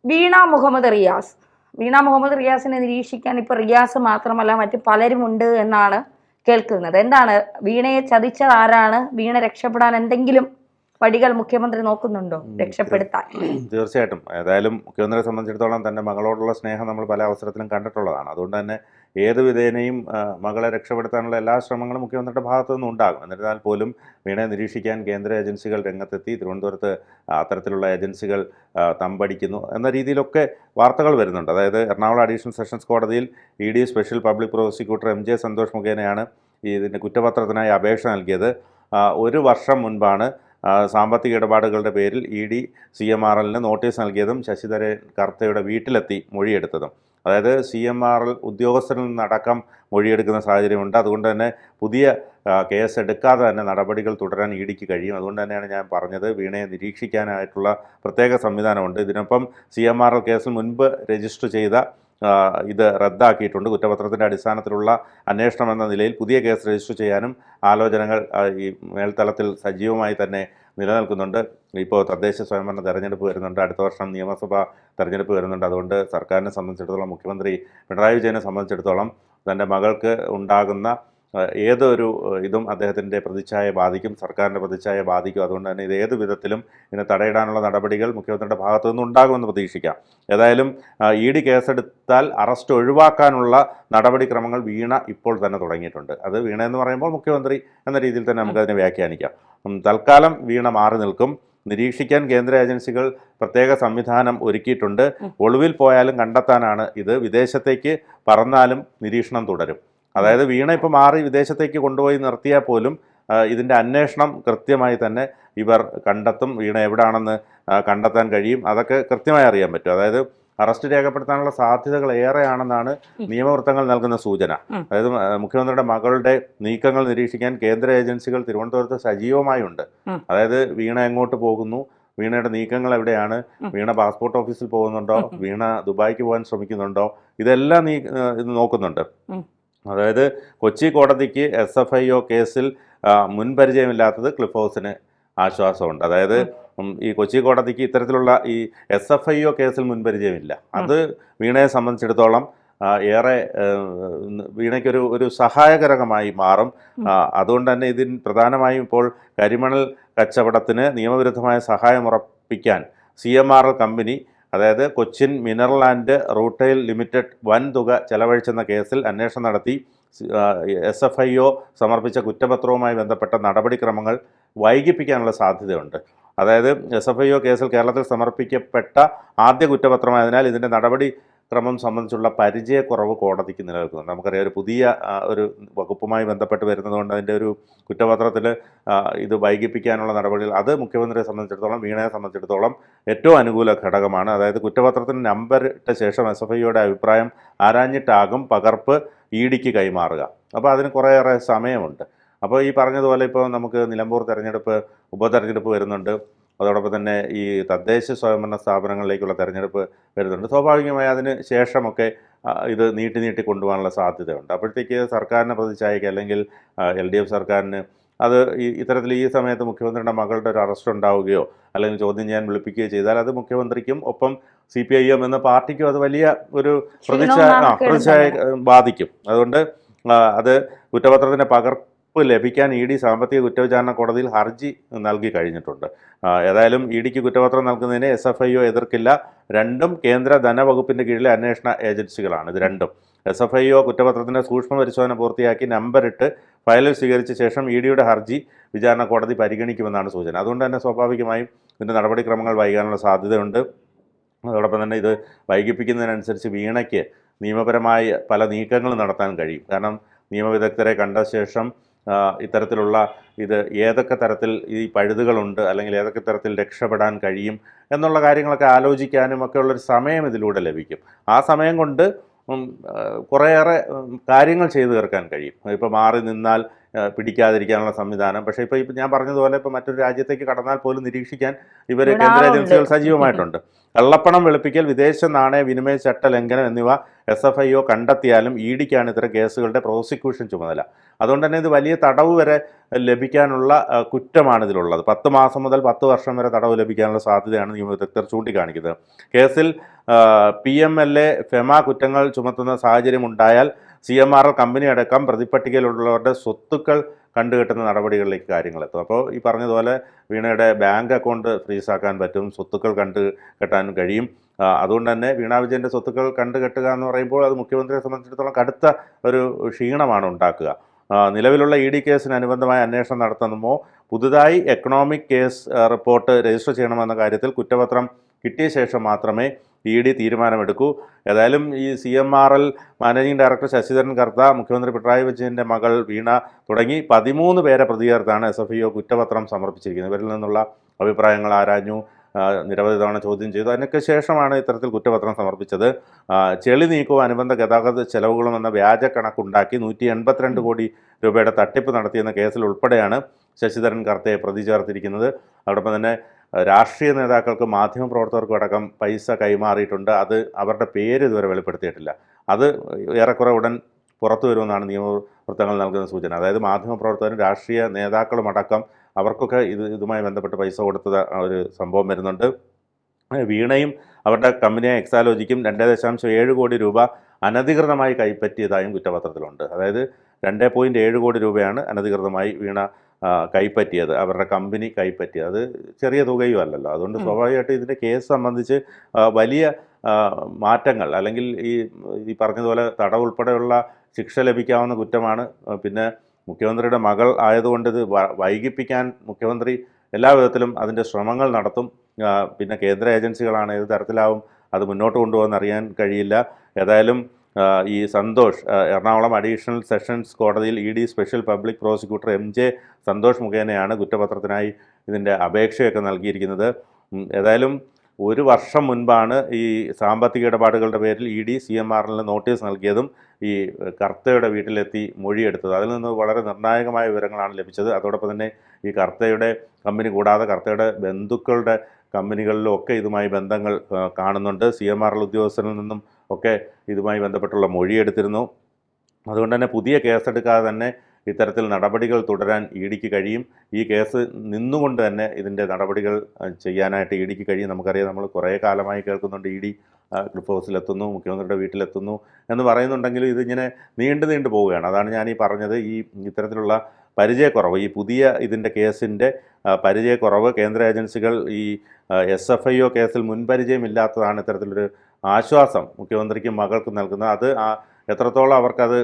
വീണ മുഹമ്മദ് റിയാസ്. വീണ മുഹമ്മദ് റിയാസിനെ നിരീക്ഷിക്കാൻ ഇപ്പൊ റിയാസ് മാത്രമല്ല മറ്റു പലരും ഉണ്ട് എന്നാണ് കേൾക്കുന്നത്. എന്താണ് വീണയെ ചതിച്ചത് ആരാണ്? വീണ രക്ഷപ്പെടാൻ എന്തെങ്കിലും വഴികൾ മുഖ്യമന്ത്രി നോക്കുന്നുണ്ടോ രക്ഷപ്പെടുത്താൻ? തീർച്ചയായിട്ടും. ഏതായാലും മുഖ്യമന്ത്രിയെ സംബന്ധിച്ചിടത്തോളം തൻ്റെ മകളോടുള്ള സ്നേഹം നമ്മൾ പല അവസരത്തിലും കണ്ടിട്ടുള്ളതാണ്. അതുകൊണ്ട് തന്നെ ഏത് വിധേനയും മകളെ രക്ഷപ്പെടുത്താനുള്ള എല്ലാ ശ്രമങ്ങളും മുഖ്യമന്ത്രിയുടെ ഭാഗത്തു നിന്നും ഉണ്ടാകും. എന്നിരുന്നാൽ പോലും വീണയെ നിരീക്ഷിക്കാൻ കേന്ദ്ര ഏജൻസികൾ രംഗത്തെത്തി. തിരുവനന്തപുരത്ത് അത്തരത്തിലുള്ള ഏജൻസികൾ തമ്പടിക്കുന്നു എന്ന രീതിയിലൊക്കെ വാർത്തകൾ വരുന്നുണ്ട്. അതായത് എറണാകുളം അഡീഷണൽ സെഷൻസ് കോടതിയിൽ ED special public prosecutor MJ Santhosh മുഖേനയാണ് ഇതിൻ്റെ കുറ്റപത്രത്തിനായി അപേക്ഷ നൽകിയത്. ഒരു വർഷം മുൻപാണ് സാമ്പത്തിക ഇടപാടുകളുടെ പേരിൽ ED CMRLന് നോട്ടീസ് നൽകിയതും ശശിധരൻ കർത്തയുടെ വീട്ടിലെത്തി മൊഴിയെടുത്തതും. അതായത് CMRL ഉദ്യോഗസ്ഥരിൽ നിന്നടക്കം മൊഴിയെടുക്കുന്ന സാഹചര്യമുണ്ട്. അതുകൊണ്ട് തന്നെ പുതിയ കേസ് എടുക്കാതെ തന്നെ നടപടികൾ തുടരാൻ EDക്ക് കഴിയും. അതുകൊണ്ട് തന്നെയാണ് ഞാൻ പറഞ്ഞത്, വീണയെ നിരീക്ഷിക്കാനായിട്ടുള്ള പ്രത്യേക സംവിധാനമുണ്ട്. ഇതിനൊപ്പം CMRL കേസിൽ മുൻപ് രജിസ്റ്റർ ചെയ്ത ഇത് റദ്ദാക്കിയിട്ടുണ്ട്. കുറ്റപത്രത്തിൻ്റെ അടിസ്ഥാനത്തിലുള്ള അന്വേഷണം എന്ന നിലയിൽ പുതിയ കേസ് രജിസ്റ്റർ ചെയ്യാനും ആലോചനകൾ ഈ മേൽത്തലത്തിൽ സജീവമായി തന്നെ നിലനിൽക്കുന്നുണ്ട്. ഇപ്പോൾ തദ്ദേശ സ്വയംഭരണ തെരഞ്ഞെടുപ്പ് വരുന്നുണ്ട്, അടുത്ത വർഷം നിയമസഭാ തെരഞ്ഞെടുപ്പ് വരുന്നുണ്ട്. അതുകൊണ്ട് സർക്കാരിനെ സംബന്ധിച്ചിടത്തോളം, മുഖ്യമന്ത്രി പിണറായി വിജയനെ സംബന്ധിച്ചിടത്തോളം തൻ്റെ മകൾക്ക് ഉണ്ടാകുന്ന ഏതൊരു ഇതും അദ്ദേഹത്തിൻ്റെ പ്രതിച്ഛായയെ ബാധിക്കും, സർക്കാരിൻ്റെ പ്രതിച്ഛായയെ ബാധിക്കും. അതുകൊണ്ട് തന്നെ ഇത് ഏത് വിധത്തിലും ഇതിനെ തടയിടാനുള്ള നടപടികൾ മുഖ്യമന്ത്രിയുടെ ഭാഗത്തു നിന്നുണ്ടാകുമെന്ന് പ്രതീക്ഷിക്കാം. ഏതായാലും ED കേസെടുത്താൽ അറസ്റ്റ് ഒഴിവാക്കാനുള്ള നടപടിക്രമങ്ങൾ വീണ ഇപ്പോൾ തന്നെ തുടങ്ങിയിട്ടുണ്ട്. അത് വീണ എന്ന് പറയുമ്പോൾ മുഖ്യമന്ത്രി എന്ന രീതിയിൽ തന്നെ നമുക്കതിനെ വ്യാഖ്യാനിക്കാം. തൽക്കാലം വീണ മാറി നിൽക്കും. നിരീക്ഷിക്കാൻ കേന്ദ്ര ഏജൻസികൾ പ്രത്യേക സംവിധാനം ഒരുക്കിയിട്ടുണ്ട്. ഒളിവിൽ പോയാലും കണ്ടെത്താനാണ് ഇത്. വിദേശത്തേക്ക് പറന്നാലും നിരീക്ഷണം തുടരും. അതായത് വീണ ഇപ്പോൾ മാറി വിദേശത്തേക്ക് കൊണ്ടുപോയി നിർത്തിയാൽ പോലും ഇതിൻ്റെ അന്വേഷണം കൃത്യമായി തന്നെ ഇവർ കണ്ടെത്തും. വീണ എവിടെയാണെന്ന് കണ്ടെത്താൻ കഴിയും. അതൊക്കെ കൃത്യമായി അറിയാൻ പറ്റും. അതായത് അറസ്റ്റ് രേഖപ്പെടുത്താനുള്ള സാധ്യതകൾ ഏറെയാണെന്നാണ് നിയമവൃത്തങ്ങൾ നൽകുന്ന സൂചന. അതായത് മുഖ്യമന്ത്രിയുടെ മകളുടെ നീക്കങ്ങൾ നിരീക്ഷിക്കാൻ കേന്ദ്ര ഏജൻസികൾ തിരുവനന്തപുരത്ത് സജീവമായുണ്ട്. അതായത് വീണ എങ്ങോട്ട് പോകുന്നു, വീണയുടെ നീക്കങ്ങൾ എവിടെയാണ്, വീണ പാസ്പോർട്ട് ഓഫീസിൽ പോകുന്നുണ്ടോ, വീണ ദുബായിക്ക് പോകാൻ ശ്രമിക്കുന്നുണ്ടോ, ഇതെല്ലാം ഇത് നോക്കുന്നുണ്ട്. അതായത് കൊച്ചി കോടതിക്ക് SFIO കേസിൽ മുൻപരിചയമില്ലാത്തത് ക്ലിഫ് ഹൗസിന് ആശ്വാസമുണ്ട്. അതായത് ഈ കൊച്ചി കോടതിക്ക് ഇത്തരത്തിലുള്ള ഈ SFIO കേസിൽ മുൻപരിചയമില്ല. അത് വീണയെ സംബന്ധിച്ചിടത്തോളം ഏറെ വീണയ്ക്കൊരു സഹായകരമായി മാറും. അതുകൊണ്ട് തന്നെ ഇതിന് പ്രധാനമായും ഇപ്പോൾ കരിമണൽ കച്ചവടത്തിന് നിയമവിരുദ്ധമായ സഹായം ഉറപ്പിക്കാൻ CMRL കമ്പനി, അതായത് Cochin mineral and rutile limited വൻ തുക ചെലവഴിച്ചെന്ന കേസിൽ അന്വേഷണം നടത്തി SFIO സമർപ്പിച്ച കുറ്റപത്രവുമായി ബന്ധപ്പെട്ട നടപടിക്രമങ്ങൾ വൈകിപ്പിക്കാനുള്ള സാധ്യതയുണ്ട്. അതായത് SFIO കേസിൽ കേരളത്തിൽ സമർപ്പിക്കപ്പെട്ട ആദ്യ കുറ്റപത്രമായതിനാൽ ഇതിൻ്റെ നടപടിക്രമം സംബന്ധിച്ചുള്ള പരിചയക്കുറവ് കോടതിക്ക് നിലനിൽക്കുന്നുണ്ട്. നമുക്കറിയാം, ഒരു പുതിയ ഒരു വകുപ്പുമായി ബന്ധപ്പെട്ട് വരുന്നതുകൊണ്ട് അതിൻ്റെ ഒരു കുറ്റപത്രത്തിൽ ഇത് വൈകിപ്പിക്കാനുള്ള നടപടികൾ, അത് മുഖ്യമന്ത്രിയെ സംബന്ധിച്ചിടത്തോളം, വീണയെ സംബന്ധിച്ചിടത്തോളം ഏറ്റവും അനുകൂല ഘടകമാണ്. അതായത് കുറ്റപത്രത്തിന് നമ്പർ ഇട്ട ശേഷം SFIOയുടെ അഭിപ്രായം ആരാഞ്ഞിട്ടാകും പകർപ്പ് EDക്ക് കൈമാറുക. അപ്പോൾ അതിന് കുറേയേറെ സമയമുണ്ട്. അപ്പോൾ ഈ പറഞ്ഞതുപോലെ ഇപ്പോൾ നമുക്ക് നിലമ്പൂർ തെരഞ്ഞെടുപ്പ്, ഉപതെരഞ്ഞെടുപ്പ് വരുന്നുണ്ട്. അതോടൊപ്പം തന്നെ ഈ തദ്ദേശ സ്വയംഭരണ സ്ഥാപനങ്ങളിലേക്കുള്ള തെരഞ്ഞെടുപ്പ് വരുന്നുണ്ട്. സ്വാഭാവികമായി അതിന് ശേഷമൊക്കെ ഇത് നീട്ടി കൊണ്ടുപോകാനുള്ള സാധ്യതയുണ്ട്. അപ്പോഴത്തേക്ക് സർക്കാരിനെ പ്രതിച്ഛായയ്ക്ക്, അല്ലെങ്കിൽ LDF സർക്കാരിന് അത് ഇത്തരത്തിൽ ഈ സമയത്ത് മുഖ്യമന്ത്രിയുടെ മകളുടെ ഒരു അറസ്റ്റ് ഉണ്ടാവുകയോ അല്ലെങ്കിൽ ചോദ്യം ചെയ്യാൻ വിളിപ്പിക്കുകയോ ചെയ്താൽ അത് മുഖ്യമന്ത്രിക്കും ഒപ്പം CPIM എന്ന പാർട്ടിക്കും അത് വലിയ ഒരു പ്രതിച്ഛായ ബാധിക്കും. അതുകൊണ്ട് അത് കുറ്റപത്രത്തിൻ്റെ പകർപ്പ് ലഭിക്കാൻ ED സാമ്പത്തിക കുറ്റവിചാരണ കോടതിയിൽ ഹർജി നൽകി കഴിഞ്ഞിട്ടുണ്ട്. ഏതായാലും EDക്ക് കുറ്റപത്രം നൽകുന്നതിനെ SFIO എതിർക്കില്ല. രണ്ടും കേന്ദ്ര ധനവകുപ്പിൻ്റെ കീഴിലെ അന്വേഷണ ഏജൻസികളാണ് ഇത് രണ്ടും. SFIO കുറ്റപത്രത്തിൻ്റെ സൂക്ഷ്മ പരിശോധന പൂർത്തിയാക്കി നമ്പറിട്ട് ഫയലിൽ സ്വീകരിച്ച ശേഷം EDയുടെ ഹർജി വിചാരണ കോടതി പരിഗണിക്കുമെന്നാണ് സൂചന. അതുകൊണ്ട് തന്നെ സ്വാഭാവികമായും ഇതിൻ്റെ നടപടിക്രമങ്ങൾ വൈകാനുള്ള സാധ്യതയുണ്ട്. അതോടൊപ്പം തന്നെ ഇത് വൈകിപ്പിക്കുന്നതിനനുസരിച്ച് വീണയ്ക്ക് നിയമപരമായ പല നീക്കങ്ങളും നടത്താൻ കഴിയും. കാരണം നിയമവിദഗ്ധരെ കണ്ട ശേഷം ഇത്തരത്തിലുള്ള ഇത് ഏതൊക്കെ തരത്തിൽ ഈ പഴുതുകളുണ്ട്, അല്ലെങ്കിൽ ഏതൊക്കെ തരത്തിൽ രക്ഷപ്പെടാൻ കഴിയും എന്നുള്ള കാര്യങ്ങളൊക്കെ ആലോചിക്കാനും ഒക്കെ ഉള്ളൊരു സമയം ഇതിലൂടെ ലഭിക്കും. ആ സമയം കൊണ്ട് കുറേയേറെ കാര്യങ്ങൾ ചെയ്തു തീർക്കാൻ കഴിയും. ഇപ്പോൾ മാറി നിന്നാൽ പിടിക്കാതിരിക്കാനുള്ള സംവിധാനം. പക്ഷേ ഇപ്പോൾ ഞാൻ പറഞ്ഞതുപോലെ ഇപ്പോൾ മറ്റൊരു രാജ്യത്തേക്ക് കടന്നാൽ പോലും നിരീക്ഷിക്കാൻ ഇവർ ഇവിടെ കേന്ദ്ര ആളുണ്ട്. ഏജൻസികൾ സജീവമായിട്ടുണ്ട്. കള്ളപ്പണം വെളുപ്പിക്കൽ, വിദേശ നാണയ വിനിമയ ചട്ട ലംഘനം എന്നിവ SFIO കണ്ടെത്തിയാലും EDക്കാണ് ഇത്തരം കേസുകളുടെ പ്രോസിക്യൂഷൻ ചുമതല. അതുകൊണ്ട് തന്നെ ഇത് വലിയ തടവ് വരെ ലഭിക്കാനുള്ള കുറ്റമാണ് ഇതിലുള്ളത്. 10 മാസം മുതൽ 10 വർഷം വരെ തടവ് ലഭിക്കാനുള്ള സാധ്യതയാണ് നിയമവിദഗ്ധർ ചൂണ്ടിക്കാണിക്കുന്നത്. കേസിൽ PMLA, FEMA കുറ്റങ്ങൾ ചുമത്തുന്ന സാഹചര്യം ഉണ്ടായാൽ CMRL കമ്പനി അടക്കം പ്രതിപ്പട്ടികയിലുള്ളവരുടെ സ്വത്തുക്കൾ കണ്ടുകെട്ടുന്ന നടപടികളിലേക്ക് കാര്യങ്ങളെത്തും. അപ്പോൾ ഈ പറഞ്ഞതുപോലെ വീണയുടെ ബാങ്ക് അക്കൗണ്ട് ഫ്രീസാക്കാൻ പറ്റും, സ്വത്തുക്കൾ കണ്ടുകെട്ടാനും കഴിയും. അതുകൊണ്ട് തന്നെ വീണ വിജയൻ്റെ സ്വത്തുക്കൾ കണ്ടുകെട്ടുക എന്ന് പറയുമ്പോൾ അത് മുഖ്യമന്ത്രിയെ സംബന്ധിച്ചിടത്തോളം കടുത്ത ഒരു ക്ഷീണമാണ് ഉണ്ടാക്കുക. നിലവിലുള്ള ED കേസിന് അനുബന്ധമായ അന്വേഷണം നടത്തണമോ പുതുതായി എക്കണോമിക് കേസ് റിപ്പോർട്ട് രജിസ്റ്റർ ചെയ്യണമെന്ന കാര്യത്തിൽ കുറ്റപത്രം കിട്ടിയ ശേഷം മാത്രമേ ED തീരുമാനമെടുക്കൂ. ഏതായാലും ഈ CMRL മാനേജിംഗ് ഡയറക്ടർ ശശിധരൻ കർത്ത, മുഖ്യമന്ത്രി പിണറായി വിജയൻ്റെ മകൾ വീണ തുടങ്ങി 13 പേരെ പ്രതി ചേർത്താണ് SFIO കുറ്റപത്രം സമർപ്പിച്ചിരിക്കുന്നത്. ഇവരിൽ നിന്നുള്ള അഭിപ്രായങ്ങൾ ആരാഞ്ഞു, നിരവധി തവണ ചോദ്യം ചെയ്തു. അതിനൊക്കെ ശേഷമാണ് ഇത്തരത്തിൽ കുറ്റപത്രം സമർപ്പിച്ചത്. ചെളി നീക്കവും അനുബന്ധ ഗതാഗത ചെലവുകളും എന്ന വ്യാജ കണക്കുണ്ടാക്കി 182 കോടി രൂപയുടെ തട്ടിപ്പ് നടത്തിയെന്ന കേസിൽ ഉൾപ്പെടെയാണ് ശശിധരൻ കർത്തയെ പ്രതി ചേർത്തിരിക്കുന്നത്. അതോടൊപ്പം തന്നെ രാഷ്ട്രീയ നേതാക്കൾക്ക്, മാധ്യമപ്രവർത്തകർക്കും അടക്കം പൈസ കൈമാറിയിട്ടുണ്ട്. അത് അവരുടെ പേര് ഇതുവരെ വെളിപ്പെടുത്തിയിട്ടില്ല. അത് ഏറെക്കുറെ ഉടൻ പുറത്തു വരുമെന്നാണ് നിയമവൃത്തങ്ങൾ നൽകുന്ന സൂചന. അതായത് മാധ്യമപ്രവർത്തകരും രാഷ്ട്രീയ നേതാക്കളും അടക്കം അവർക്കൊക്കെ ഇതുമായി ബന്ധപ്പെട്ട് പൈസ കൊടുത്ത ഒരു സംഭവം വരുന്നുണ്ട്. വീണയും അവരുടെ കമ്പനിയായ എക്സാലോജിക്കും 2.7 കോടി രൂപ അനധികൃതമായി കൈപ്പറ്റിയതായും കുറ്റപത്രത്തിലുണ്ട്. അതായത് 2.7 കോടി രൂപയാണ് അനധികൃതമായി വീണ കൈപ്പറ്റിയത്, അവരുടെ കമ്പനി കൈപ്പറ്റിയത്. അത് ചെറിയ തുകയും അല്ലല്ലോ. അതുകൊണ്ട് സ്വാഭാവികമായിട്ട് ഇതിൻ്റെ കേസ് സംബന്ധിച്ച് വലിയ മാറ്റങ്ങൾ, അല്ലെങ്കിൽ ഈ പറഞ്ഞതുപോലെ തടവ് ഉൾപ്പെടെയുള്ള ശിക്ഷ ലഭിക്കാവുന്ന കുറ്റമാണ്. പിന്നെ മുഖ്യമന്ത്രിയുടെ മകൾ ആയതുകൊണ്ട് ഇത് വൈകിപ്പിക്കാൻ മുഖ്യമന്ത്രി എല്ലാ വിധത്തിലും അതിൻ്റെ ശ്രമങ്ങൾ നടത്തും. പിന്നെ കേന്ദ്ര ഏജൻസികളാണ്, ഏത് തരത്തിലാവും അത് മുന്നോട്ട് കൊണ്ടുപോകാൻ അറിയാൻ കഴിയില്ല. ഏതായാലും ഈ സന്തോഷ്, എറണാകുളം അഡീഷണൽ സെഷൻസ് കോടതിയിൽ ED special public prosecutor MJ Santhosh മുഖേനയാണ് കുറ്റപത്രത്തിനായി ഇതിൻ്റെ അപേക്ഷയൊക്കെ നൽകിയിരിക്കുന്നത്. ഏതായാലും 1 വർഷം മുൻപാണ് ഈ സാമ്പത്തിക ഇടപാടുകളുടെ പേരിൽ ED CMRL നോട്ടീസ് നൽകിയതും ഈ കർത്തയുടെ വീട്ടിലെത്തി മൊഴിയെടുത്തത്. അതിൽ നിന്ന് വളരെ നിർണായകമായ വിവരങ്ങളാണ് ലഭിച്ചത്. അതോടൊപ്പം തന്നെ ഈ കർത്തയുടെ കമ്പനി കൂടാതെ കർത്തയുടെ ബന്ധുക്കളുടെ കമ്പനികളിലും ഒക്കെ ഇതുമായി ബന്ധങ്ങൾ കാണുന്നുണ്ട്. CMRL ഉദ്യോഗസ്ഥരിൽ നിന്നും ഒക്കെ ഇതുമായി ബന്ധപ്പെട്ടുള്ള മൊഴിയെടുത്തിരുന്നു. അതുകൊണ്ട് തന്നെ പുതിയ കേസെടുക്കാതെ തന്നെ ഇത്തരത്തിൽ നടപടികൾ തുടരാൻ EDക്ക് കഴിയും. ഈ കേസ് നിന്നുകൊണ്ട് തന്നെ ഇതിൻ്റെ നടപടികൾ ചെയ്യാനായിട്ട് EDക്ക് കഴിയും. നമുക്കറിയാം, നമ്മൾ കുറേ കാലമായി കേൾക്കുന്നുണ്ട് ED ക്ലിഫ് ഹൗസിലെത്തുന്നു, മുഖ്യമന്ത്രിയുടെ വീട്ടിലെത്തുന്നു എന്ന് പറയുന്നുണ്ടെങ്കിലും ഇതിങ്ങനെ നീണ്ടു പോവുകയാണ്. അതാണ് ഞാൻ ഈ പറഞ്ഞത്, ഈ ഇത്തരത്തിലുള്ള പരിചയക്കുറവ്, ഈ പുതിയ ഇതിൻ്റെ കേസിൻ്റെ പരിചയക്കുറവ്, കേന്ദ്ര ഏജൻസികൾ ഈ SFIO കേസിൽ മുൻപരിചയമില്ലാത്തതാണ് ഇത്തരത്തിലൊരു ആശ്വാസം മുഖ്യമന്ത്രിക്കും മകൾക്കും നൽകുന്നത്. അത് എത്രത്തോളം അവർക്കത്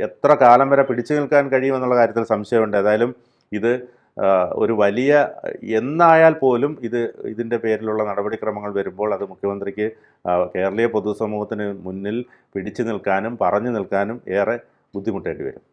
എത്ര കാലം വരെ പിടിച്ചു നിൽക്കാൻ കഴിയുമെന്നുള്ള കാര്യത്തിൽ സംശയമുണ്ട്. ഏതായാലും ഇത് ഒരു വലിയ എന്നായാൽ പോലും ഇതിൻ്റെ പേരിലുള്ള നടപടിക്രമങ്ങൾ വരുമ്പോൾ അത് മുഖ്യമന്ത്രിക്ക് കേരളീയ പൊതുസമൂഹത്തിന് മുന്നിൽ പിടിച്ചു നിൽക്കാനും പറഞ്ഞു നിൽക്കാനും ഏറെ ബുദ്ധിമുട്ടേണ്ടി വരും.